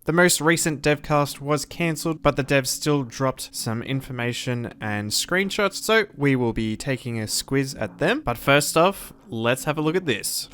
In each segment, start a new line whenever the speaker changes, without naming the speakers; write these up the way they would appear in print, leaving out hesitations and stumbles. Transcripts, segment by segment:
The most recent devcast was cancelled, but the devs still dropped some information and screenshots, so we will be taking a squiz at them. But first off, let's have a look at this.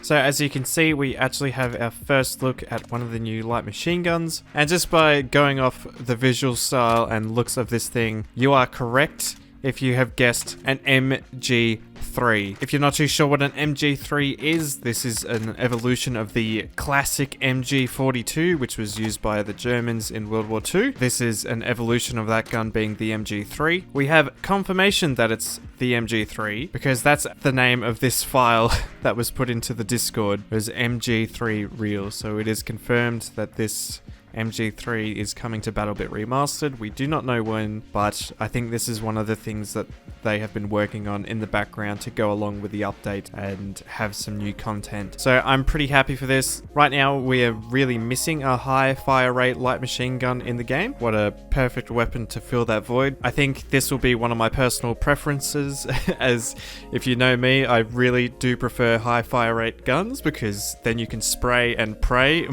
So as you can see, we actually have our first look at one of the new light machine guns. And just by going off the visual style and looks of this thing, you are correct if you have guessed an MG3. If you're not too sure what an MG3 is, this is an evolution of the classic MG42, which was used by the Germans in World War II. This is an evolution of that gun being the MG3. We have confirmation that it's the MG3 because that's the name of this file that was put into the Discord. It was MG3 real, so it is confirmed that this MG3 is coming to BattleBit Remastered. We do not know when, but I think this is one of the things that they have been working on in the background to go along with the update and have some new content. So I'm pretty happy for this. Right now, we are really missing a high fire rate light machine gun in the game. What a perfect weapon to fill that void. I think this will be one of my personal preferences, as if you know me, I really do prefer high fire rate guns because then you can spray and pray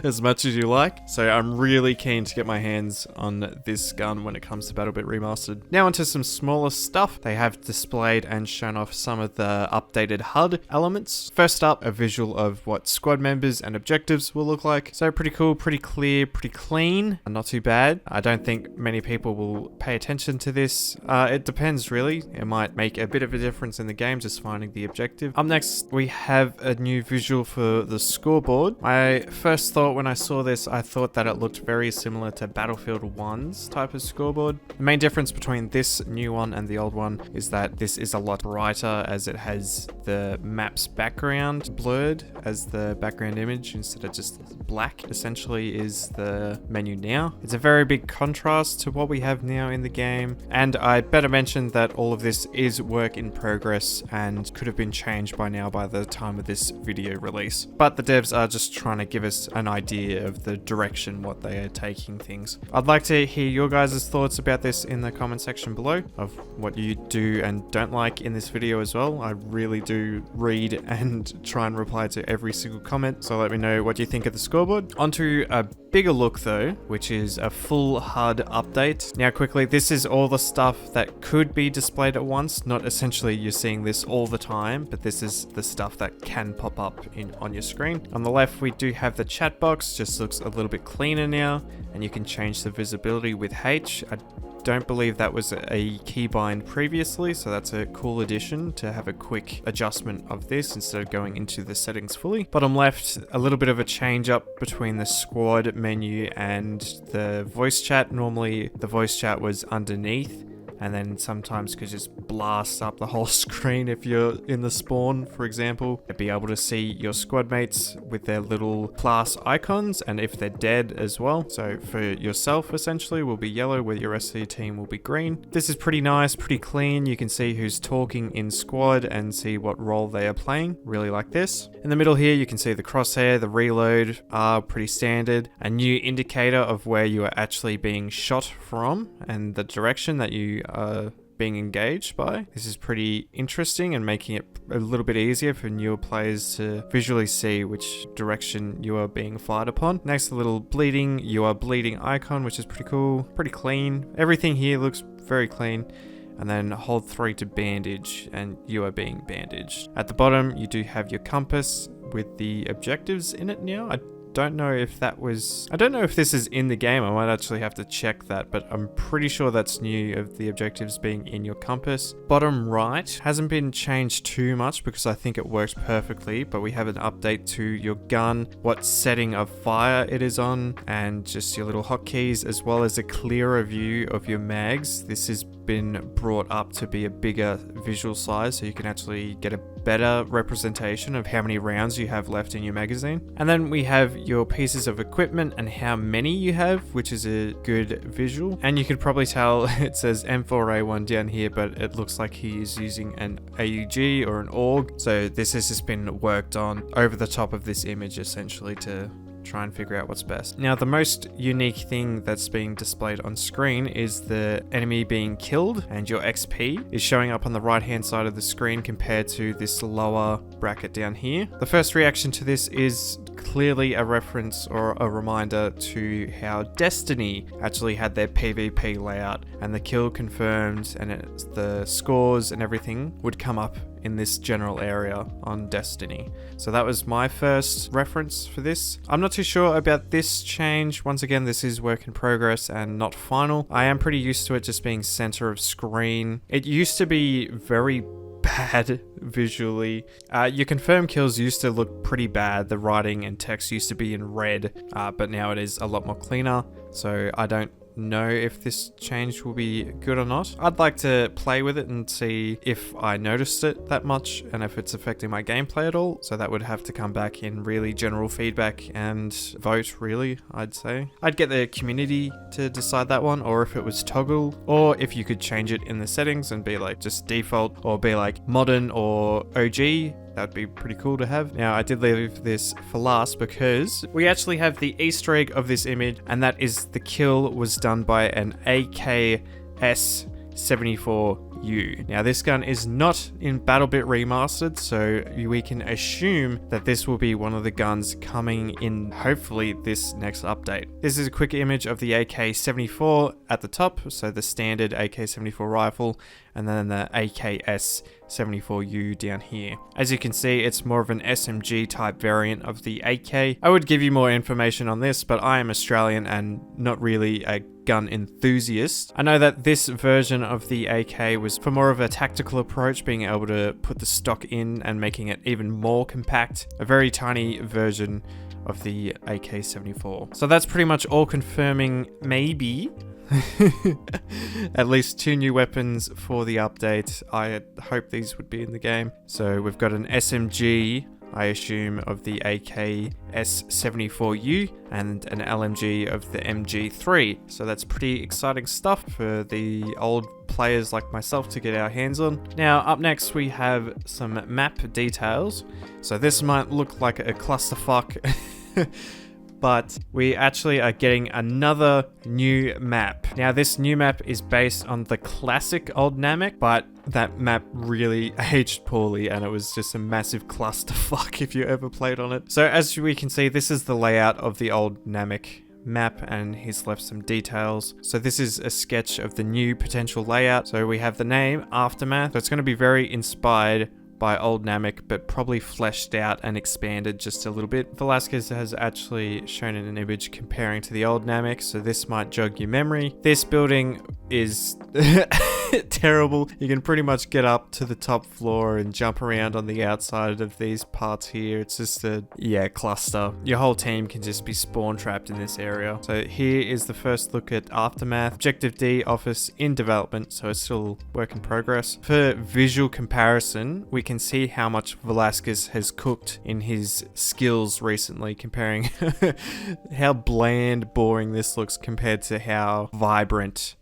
as much as you like. So I'm really keen to get my hands on this gun when it comes to BattleBit Remastered. Now onto some smaller stuff. They have displayed and shown off some of the updated HUD elements. First up, a visual of what squad members and objectives will look like. So pretty cool, pretty clear, pretty clean. Not too bad. I don't think many people will pay attention to this. It depends really. It might make a bit of a difference in the game, just finding the objective. Up next, we have a new visual for the scoreboard. My first thought when I saw this, I thought that it looked very similar to Battlefield 1's type of scoreboard. The main difference between this new one and the old one is that this is a lot brighter, as it has the map's background blurred as the background image instead of just black essentially is the menu now. It's a very big contrast to what we have now in the game, and I better mention that all of this is work in progress and could have been changed by now by the time of this video release. But the devs are just trying to give us an idea of the direction what they are taking things. I'd like to hear your guys' thoughts about this in the comment section below, of what you do and don't like in this video as well. I really do read and try and reply to every single comment, so let me know what you think of the scoreboard. Onto a bigger look though, which is a full HUD update. Now quickly, this is all the stuff that could be displayed at once. Not essentially you're seeing this all the time, but this is the stuff that can pop up on your screen. On the left, we do have the chat box, just looks a little bit cleaner now, and you can change the visibility with H. I don't believe that was a keybind previously, so that's a cool addition to have a quick adjustment of this instead of going into the settings fully. Bottom left, a little bit of a change up between the squad menu and the voice chat. Normally the voice chat was underneath, and then sometimes could just blast up the whole screen if you're in the spawn, for example. You'd be able to see your squad mates with their little class icons, and if they're dead as well. So for yourself, essentially, will be yellow, where your rest of your team will be green. This is pretty nice, pretty clean. You can see who's talking in squad and see what role they are playing. Really like this. In the middle here, you can see the crosshair, the reload are pretty standard. A new indicator of where you are actually being shot from and the direction that you are being engaged by. This is pretty interesting and making it a little bit easier for newer players to visually see which direction you are being fired upon. Next, a little bleeding, you are bleeding icon, which is pretty cool, pretty clean. Everything here looks very clean. And then hold 3 to bandage, and you are being bandaged. At the bottom, you do have your compass with the objectives in it now. I don't know if this is in the game. I might actually have to check that, but I'm pretty sure that's new, of the objectives being in your compass. Bottom right hasn't been changed too much because I think it works perfectly, but we have an update to your gun, what setting of fire it is on, and just your little hotkeys, as well as a clearer view of your mags. This has been brought up to be a bigger visual size, so you can actually get a better representation of how many rounds you have left in your magazine. And then we have your pieces of equipment and how many you have, which is a good visual. And you can probably tell it says M4A1 down here, but it looks like he is using an AUG or an AUG. So this has just been worked on over the top of this image essentially to try and figure out what's best. Now, the most unique thing that's being displayed on screen is the enemy being killed, and your XP is showing up on the right hand side of the screen compared to this lower bracket down here. The first reaction to this is clearly a reference or a reminder to how Destiny actually had their PvP layout, and the kill confirmed and the scores and everything would come up in this general area on Destiny. So that was my first reference for this. I'm not too sure about this change. Once again, this is work in progress and not final. I am pretty used to it just being center of screen. It used to be very bad visually. Your confirmed kills used to look pretty bad. The writing and text used to be in red, but now it is a lot more cleaner. So I don't know if this change will be good or not. I'd like to play with it and see if I noticed it that much and if it's affecting my gameplay at all. So that would have to come back in really general feedback and vote, really, I'd say. I'd get the community to decide that one, or if it was toggle, or if you could change it in the settings and be like just default, or be like modern or OG. That'd be pretty cool to have. Now, I did leave this for last because we actually have the Easter egg of this image, and that is the kill was done by an AKS-74U. Now, this gun is not in BattleBit Remastered, so we can assume that this will be one of the guns coming in, hopefully, this next update. This is a quick image of the AK-74 at the top, so the standard AK-74 rifle, and then the AKS-74U down here. As you can see, it's more of an SMG type variant of the AK. I would give you more information on this, but I am Australian and not really a gun enthusiast. I know that this version of the AK was for more of a tactical approach, being able to put the stock in and making it even more compact. A very tiny version of the AK-74. So that's pretty much all confirming maybe at least 2 new weapons for the update. I hope these would be in the game. So we've got an SMG, I assume, of the AKS-74U and an LMG of the MG3. So that's pretty exciting stuff for the old players like myself to get our hands on. Now, up next we have some map details. So this might look like a clusterfuck, but we actually are getting another new map. Now, this new map is based on the classic old Namek, but that map really aged poorly and it was just a massive clusterfuck if you ever played on it. So as we can see, this is the layout of the old Namek map, and he's left some details. So this is a sketch of the new potential layout. So we have the name Aftermath. So it's going to be very inspired by old Namek, but probably fleshed out and expanded just a little bit. Velasquez has actually shown an image comparing to the old Namek, so this might jog your memory. This building is terrible. You can pretty much get up to the top floor and jump around on the outside of these parts here. It's just a, cluster. Your whole team can just be spawn trapped in this area. So here is the first look at Aftermath. Objective D office in development, so it's still work in progress. For visual comparison, we can see how much Velasquez has cooked in his skills recently, comparing how bland, boring this looks compared to how vibrant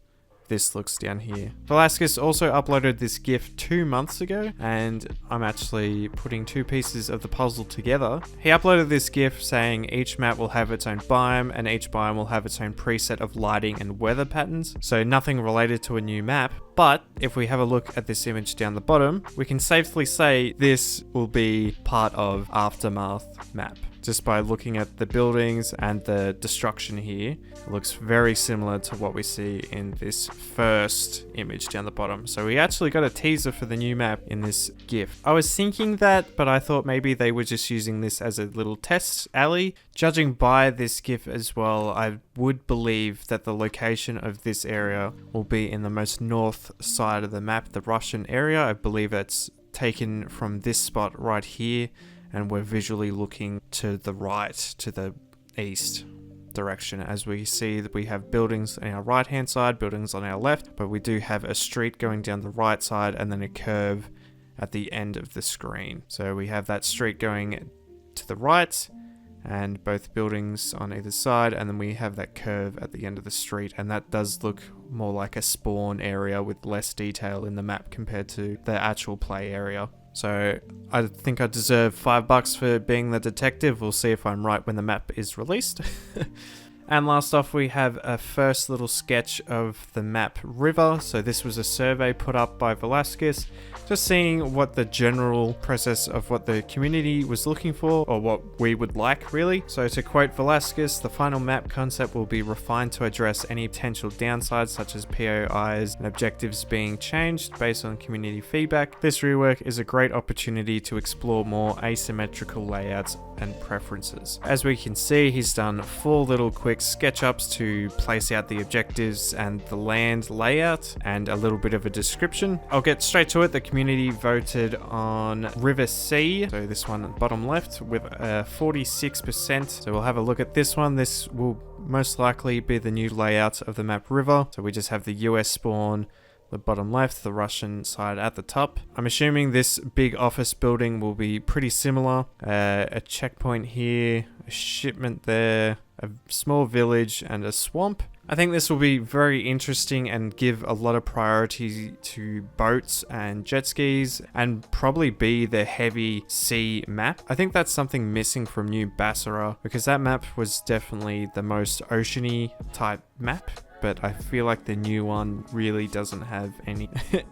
this looks down here. Velasquez also uploaded this GIF 2 months ago, and I'm actually putting 2 pieces of the puzzle together. He uploaded this GIF saying each map will have its own biome, and each biome will have its own preset of lighting and weather patterns, so nothing related to a new map. But if we have a look at this image down the bottom, we can safely say this will be part of Aftermath map. Just by looking at the buildings and the destruction here, it looks very similar to what we see in this first image down the bottom. So we actually got a teaser for the new map in this GIF. I was thinking that, but I thought maybe they were just using this as a little test alley. Judging by this GIF as well, I would believe that the location of this area will be in the most north side of the map, the Russian area. I believe it's taken from this spot right here, and we're visually looking to the right, to the east direction. As we see that we have buildings on our right hand side, buildings on our left, but we do have a street going down the right side and then a curve at the end of the screen. So we have that street going to the right and both buildings on either side, and then we have that curve at the end of the street, and that does look more like a spawn area with less detail in the map compared to the actual play area. So I think I deserve $5 for being the detective. We'll see if I'm right when the map is released. And last off, we have a first little sketch of the map River. So this was a survey put up by Velasquez, just seeing what the general process of what the community was looking for, or what we would like, really. So to quote Velasquez, the final map concept will be refined to address any potential downsides, such as POIs and objectives being changed based on community feedback. This rework is a great opportunity to explore more asymmetrical layouts and preferences. As we can see, he's done 4 little quick SketchUps to place out the objectives and the land layout and a little bit of a description. I'll get straight to it. The community voted on River C, so this one at the bottom left, with 46%. So we'll have a look at this one. This will most likely be the new layout of the map River. So we just have the US spawn, the bottom left, the Russian side at the top. I'm assuming this big office building will be pretty similar. A checkpoint here, a shipment there, a small village, and a swamp. I think this will be very interesting and give a lot of priority to boats and jet skis, and probably be the heavy sea map. I think that's something missing from New Bassara, because that map was definitely the most oceany type map. But I feel like the new one really doesn't have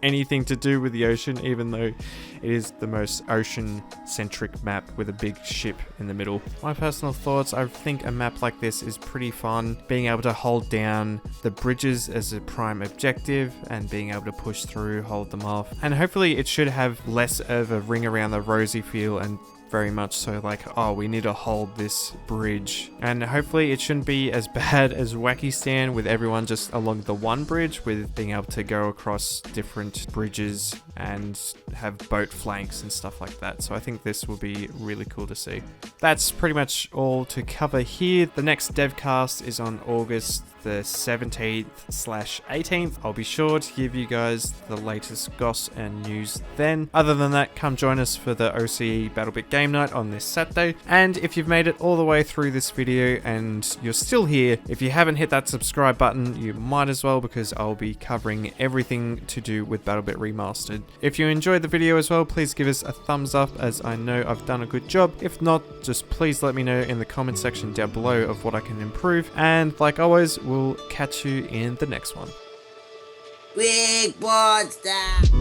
anything to do with the ocean, even though it is the most ocean-centric map with a big ship in the middle. My personal thoughts, I think a map like this is pretty fun. Being able to hold down the bridges as a prime objective and being able to push through, hold them off. And hopefully it should have less of a ring around the rosy feel, and very much so like, oh, we need to hold this bridge. And hopefully it shouldn't be as bad as Wacky Stan, with everyone just along the one bridge, with being able to go across different bridges and have boat flanks and stuff like that. So I think this will be really cool to see. That's pretty much all to cover here. The next devcast is on August the 17th/18th. I'll be sure to give you guys the latest goss and news then. Other than that, come join us for the OCE BattleBit Game Night on this Saturday. And if you've made it all the way through this video and you're still here, if you haven't hit that subscribe button, you might as well, because I'll be covering everything to do with BattleBit Remastered. If you enjoyed the video as well, please give us a thumbs up, as I know I've done a good job. If not, just please let me know in the comment section down below of what I can improve. And like always, we'll catch you in the next one.
Big Bodsta!